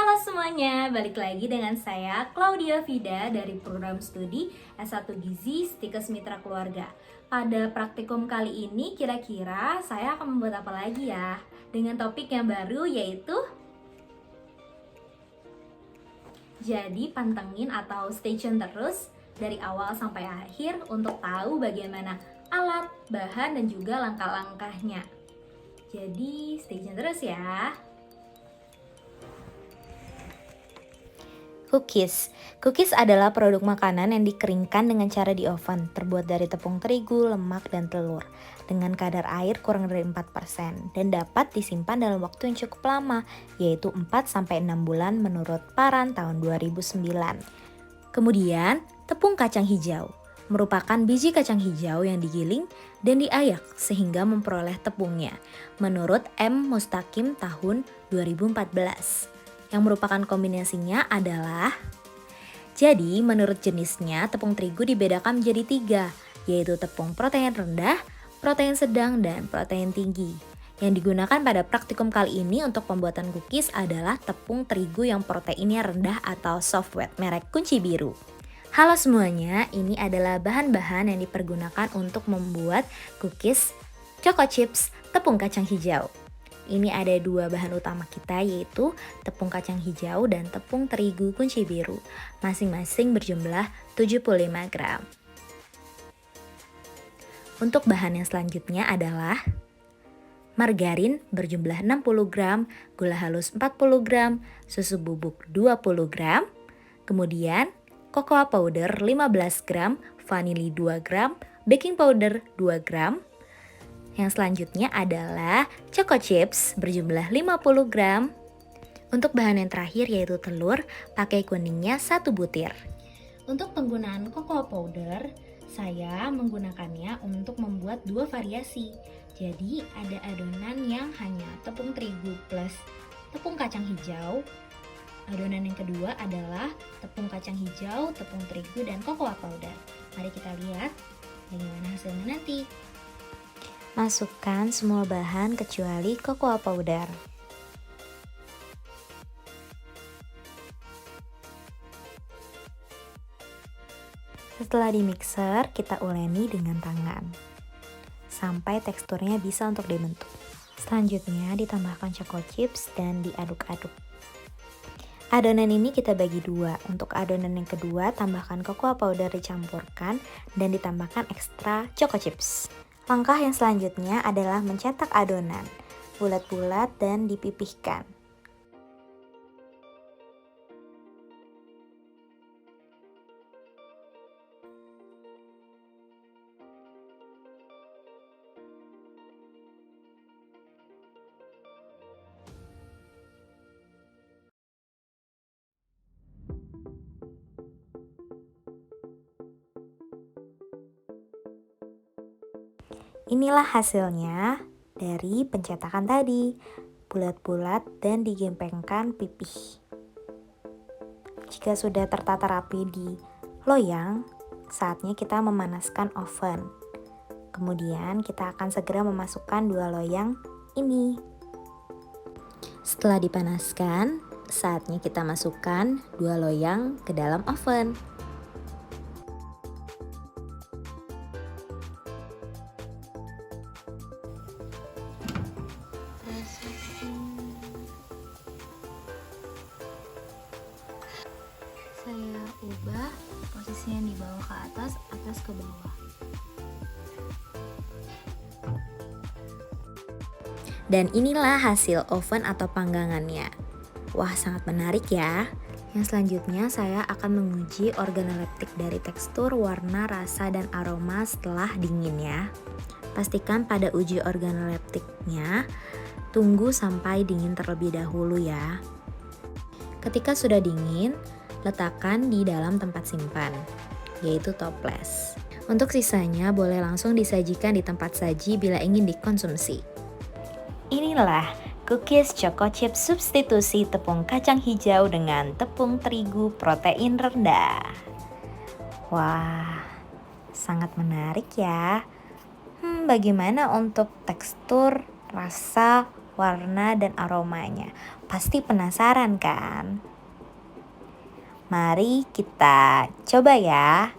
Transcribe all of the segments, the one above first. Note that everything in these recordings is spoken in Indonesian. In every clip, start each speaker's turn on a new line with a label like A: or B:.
A: Halo semuanya, balik lagi dengan saya Claudia Vida dari program studi S1 Gizi Stikes Mitra Keluarga. Pada praktikum kali ini kira-kira saya akan membuat apa lagi ya? Dengan topik yang baru yaitu jadi pantengin atau stay tune terus dari awal sampai akhir untuk tahu bagaimana alat, bahan, dan juga langkah-langkahnya. Jadi stay tune terus ya.
B: Cookies adalah produk makanan yang dikeringkan dengan cara di oven, terbuat dari tepung terigu, lemak, dan telur, dengan kadar air kurang dari 4%, dan dapat disimpan dalam waktu yang cukup lama, yaitu 4-6 bulan menurut Paran tahun 2009. Kemudian, tepung kacang hijau merupakan biji kacang hijau yang digiling dan diayak sehingga memperoleh tepungnya, menurut M. Mustaqim tahun 2014. Yang merupakan kombinasinya adalah jadi menurut jenisnya tepung terigu dibedakan menjadi 3, yaitu tepung protein rendah, protein sedang, dan protein tinggi. Yang digunakan pada praktikum kali ini untuk pembuatan cookies adalah tepung terigu yang proteinnya rendah atau soft wheat merek Kunci Biru. Halo semuanya, ini adalah bahan-bahan yang dipergunakan untuk membuat cookies Choco Chips tepung kacang hijau. Ini ada 2 bahan utama kita, yaitu tepung kacang hijau dan tepung terigu Kunci Biru, masing-masing berjumlah 75 gram. Untuk bahan yang selanjutnya adalah margarin berjumlah 60 gram, gula halus 40 gram, susu bubuk 20 gram, kemudian cocoa powder 15 gram, vanili 2 gram, baking powder 2 gram. Yang selanjutnya adalah Choco Chips berjumlah 50 gram. Untuk bahan yang terakhir yaitu telur, pakai kuningnya 1 butir. Untuk penggunaan cocoa powder, saya menggunakannya untuk membuat 2 variasi. Jadi ada adonan yang hanya tepung terigu plus tepung kacang hijau. Adonan yang kedua adalah tepung kacang hijau, tepung terigu, dan cocoa powder. Mari kita lihat bagaimana hasilnya nanti. Masukkan semua bahan kecuali cocoa powder. Setelah dimixer, kita uleni dengan tangan sampai teksturnya bisa untuk dibentuk. Selanjutnya ditambahkan choco chips dan diaduk-aduk. Adonan ini kita bagi 2. Untuk adonan yang kedua, tambahkan cocoa powder dicampurkan dan ditambahkan ekstra choco chips. Langkah yang selanjutnya adalah mencetak adonan, bulat-bulat dan dipipihkan. Inilah hasilnya dari pencetakan tadi, bulat-bulat dan digempengkan pipih. Jika sudah tertata rapi di loyang, saatnya kita memanaskan oven. Kemudian kita akan segera memasukkan 2 loyang ini. Setelah dipanaskan, saatnya kita masukkan 2 loyang ke dalam oven. Saya ubah posisinya di bawah ke atas, atas ke bawah. Dan inilah hasil oven atau panggangannya. Wah, sangat menarik ya. Yang selanjutnya saya akan menguji organoleptik dari tekstur, warna, rasa, dan aroma setelah dingin ya. Pastikan pada uji organoleptiknya, tunggu sampai dingin terlebih dahulu ya. Ketika sudah dingin, letakkan di dalam tempat simpan, yaitu toples. Untuk sisanya boleh langsung disajikan di tempat saji bila ingin dikonsumsi. Inilah cookies Choco Chips substitusi tepung kacang hijau dengan tepung terigu protein rendah. Wah, sangat menarik ya. Bagaimana untuk tekstur, rasa, warna, dan aromanya. Pasti penasaran kan? Mari kita coba ya.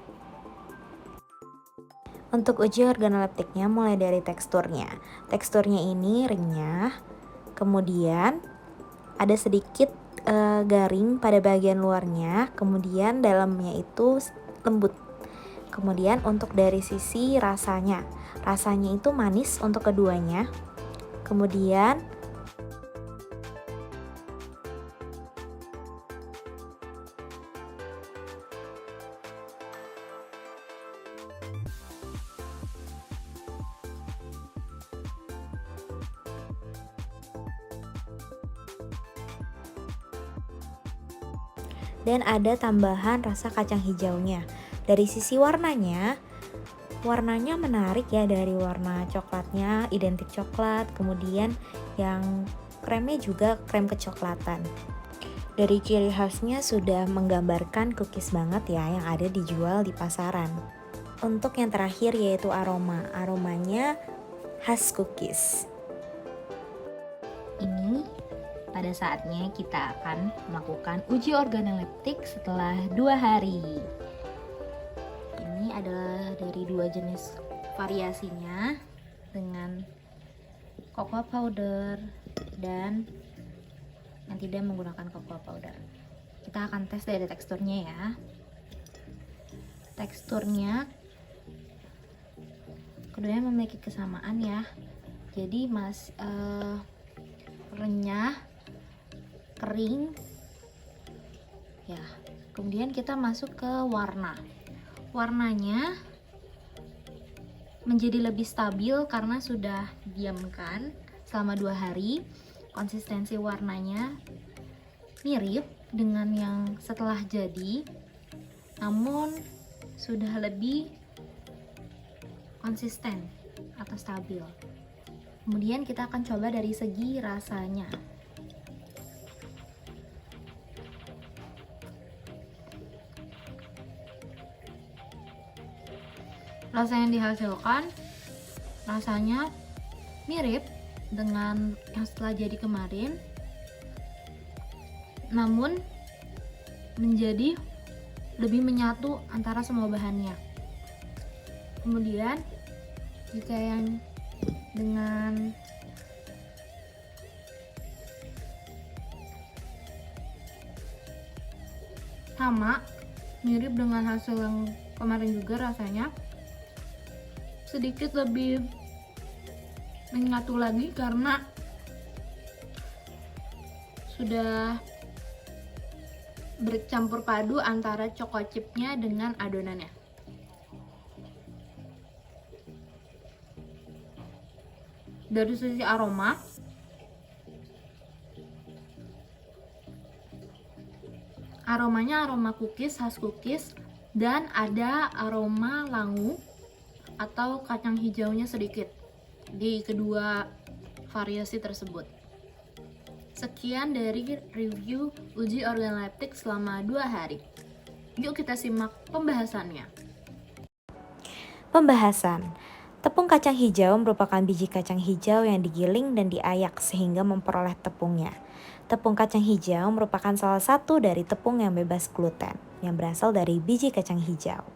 B: Untuk uji organoleptiknya mulai dari teksturnya. Teksturnya ini renyah, kemudian ada sedikit garing pada bagian luarnya, kemudian dalamnya itu lembut. Kemudian untuk dari sisi rasanya itu manis untuk keduanya. Kemudian dan ada tambahan rasa kacang hijaunya. Dari sisi warnanya menarik ya, dari warna coklatnya identik coklat, kemudian yang kremnya juga krem kecoklatan. Dari ciri khasnya sudah menggambarkan cookies banget ya yang ada dijual di pasaran. Untuk yang terakhir yaitu aromanya khas cookies. Ini pada saatnya kita akan melakukan uji organoleptik setelah 2 hari. Ini adalah dari 2 jenis variasinya dengan cocoa powder dan yang tidak menggunakan cocoa powder. Kita akan tes dari teksturnya ya. Teksturnya keduanya memiliki kesamaan ya. Jadi renyah, kering ya. Kemudian kita masuk ke warnanya menjadi lebih stabil karena sudah diamkan selama 2 hari. Konsistensi warnanya mirip dengan yang setelah jadi, namun sudah lebih konsisten atau stabil. Kemudian kita akan coba dari segi rasanya. Rasa yang dihasilkan rasanya mirip dengan yang setelah jadi kemarin, namun menjadi lebih menyatu antara semua bahannya. Kemudian jika yang dengan sama, mirip dengan hasil yang kemarin juga, rasanya sedikit lebih menyatu lagi karena sudah bercampur padu antara choco chipnya dengan adonannya. Dari sisi aromanya aroma cookies, khas cookies, dan ada aroma langu atau kacang hijaunya sedikit di kedua variasi tersebut. Sekian dari review uji organoleptik selama 2 hari. Yuk kita simak pembahasannya. Pembahasan. Tepung kacang hijau merupakan biji kacang hijau yang digiling dan diayak sehingga memperoleh tepungnya. Tepung kacang hijau merupakan salah satu dari tepung yang bebas gluten yang berasal dari biji kacang hijau.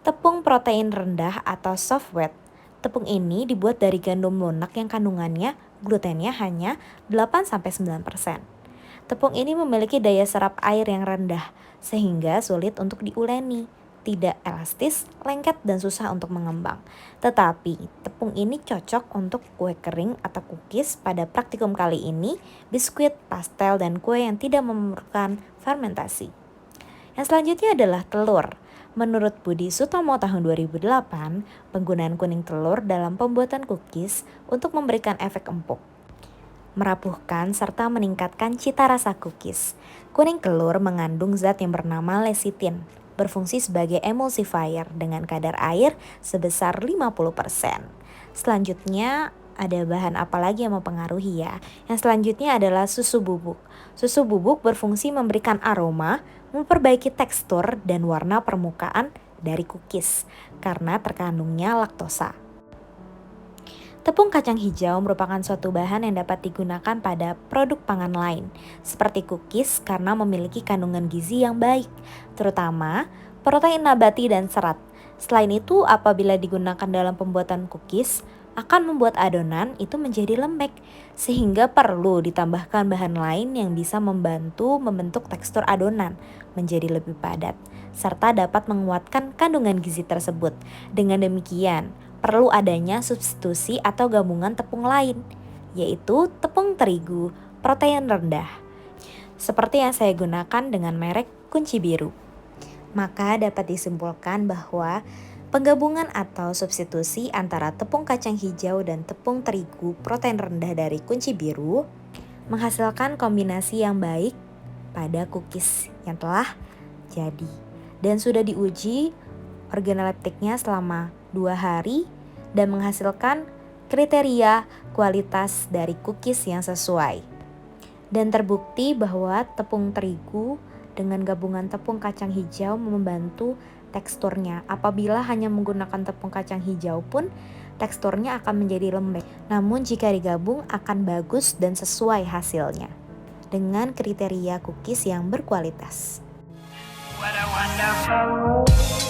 B: Tepung protein rendah atau soft wheat. Tepung ini dibuat dari gandum lunak yang kandungannya glutennya hanya 8-9%. Tepung ini memiliki daya serap air yang rendah sehingga sulit untuk diuleni, tidak elastis, lengket, dan susah untuk mengembang. Tetapi tepung ini cocok untuk kue kering atau cookies. Pada praktikum kali ini, biskuit, pastel, dan kue yang tidak memerlukan fermentasi. Yang selanjutnya adalah telur. Menurut Budi Sutomo tahun 2008, penggunaan kuning telur dalam pembuatan cookies untuk memberikan efek empuk, merapuhkan, serta meningkatkan cita rasa cookies. Kuning telur mengandung zat yang bernama lecithin, berfungsi sebagai emulsifier dengan kadar air sebesar 50%. Selanjutnya ada bahan apa lagi yang mempengaruhi ya? Yang selanjutnya adalah susu bubuk. Susu bubuk berfungsi memberikan aroma, memperbaiki tekstur dan warna permukaan dari cookies karena terkandungnya laktosa. Tepung kacang hijau merupakan suatu bahan yang dapat digunakan pada produk pangan lain, seperti cookies karena memiliki kandungan gizi yang baik, terutama protein nabati dan serat. Selain itu, apabila digunakan dalam pembuatan cookies, akan membuat adonan itu menjadi lembek, sehingga perlu ditambahkan bahan lain yang bisa membantu membentuk tekstur adonan menjadi lebih padat, serta dapat menguatkan kandungan gizi tersebut. Dengan demikian, perlu adanya substitusi atau gabungan tepung lain, yaitu tepung terigu protein rendah, seperti yang saya gunakan dengan merek Kunci Biru. Maka dapat disimpulkan bahwa penggabungan atau substitusi antara tepung kacang hijau dan tepung terigu protein rendah dari Kunci Biru menghasilkan kombinasi yang baik pada cookies yang telah jadi dan sudah diuji organoleptiknya selama 2 hari dan menghasilkan kriteria kualitas dari cookies yang sesuai. Dan terbukti bahwa tepung terigu dengan gabungan tepung kacang hijau membantu teksturnya. Apabila hanya menggunakan tepung kacang hijau pun teksturnya akan menjadi lembek. Namun jika digabung akan bagus dan sesuai hasilnya dengan kriteria cookies yang berkualitas.
C: What a wonderful